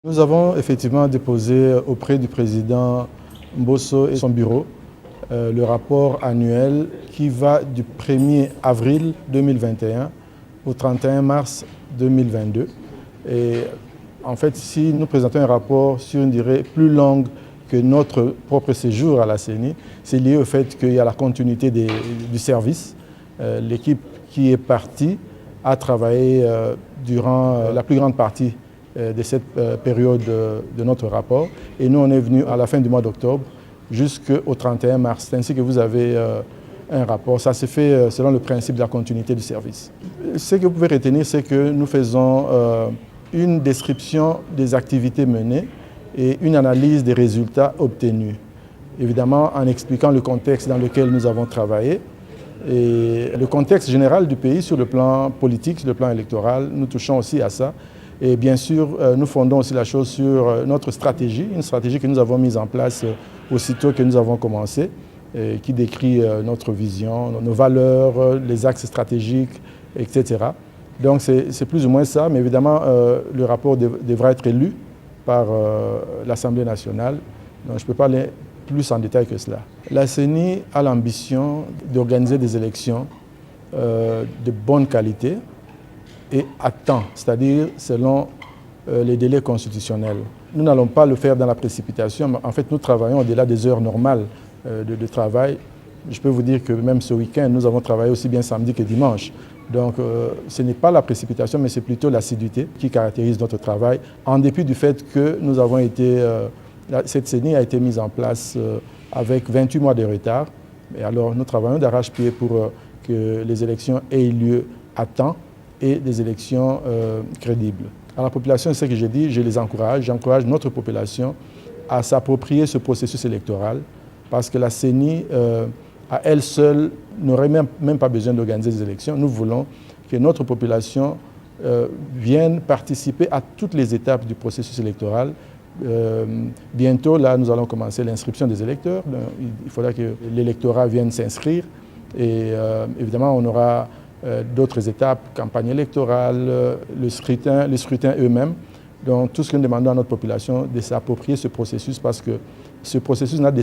Nous avons effectivement déposé auprès du président Mbosso et son bureau le rapport annuel qui va du 1er avril 2021 au 31 mars 2022. Et en fait, si nous présentons un rapport sur une durée plus longue que notre propre séjour à la CENI, c'est lié au fait qu'il y a la continuité du service. L'équipe qui est partie a travaillé durant la plus grande partie de cette période de notre rapport. Et nous, on est venu à la fin du mois d'octobre jusqu'au 31 mars. C'est ainsi que vous avez un rapport. Ça se fait selon le principe de la continuité du service. Ce que vous pouvez retenir, c'est que nous faisons une description des activités menées et une analyse des résultats obtenus. Évidemment, en expliquant le contexte dans lequel nous avons travaillé et le contexte général du pays sur le plan politique, sur le plan électoral, nous touchons aussi à ça. Et bien sûr, nous fondons aussi la chose sur notre stratégie, une stratégie que nous avons mise en place aussitôt que nous avons commencé, qui décrit notre vision, nos valeurs, les axes stratégiques, etc. Donc c'est plus ou moins ça, mais évidemment, le rapport devra être lu par l'Assemblée nationale. Donc je ne peux pas aller plus en détail que cela. La CENI a l'ambition d'organiser des élections de bonne qualité et à temps, c'est-à-dire selon les délais constitutionnels. Nous n'allons pas le faire dans la précipitation, mais en fait nous travaillons au-delà des heures normales de travail. Je peux vous dire que même ce week-end, nous avons travaillé aussi bien samedi que dimanche. Donc ce n'est pas la précipitation, mais c'est plutôt l'assiduité qui caractérise notre travail, en dépit du fait que nous avons été, cette CENI a été mise en place avec 28 mois de retard. Et alors nous travaillons d'arrache-pied pour que les élections aient lieu à temps et des élections crédibles. À la population, c'est ce que j'ai dit, je les encourage, j'encourage notre population à s'approprier ce processus électoral parce que la CENI, à elle seule, n'aurait même pas besoin d'organiser des élections. Nous voulons que notre population vienne participer à toutes les étapes du processus électoral. Bientôt, là, nous allons commencer l'inscription des électeurs. Il faudra que l'électorat vienne s'inscrire et évidemment, on aura d'autres étapes, campagne électorale, les scrutins eux-mêmes. Donc tout ce que nous demandons à notre population, de s'approprier ce processus parce que ce processus n'a de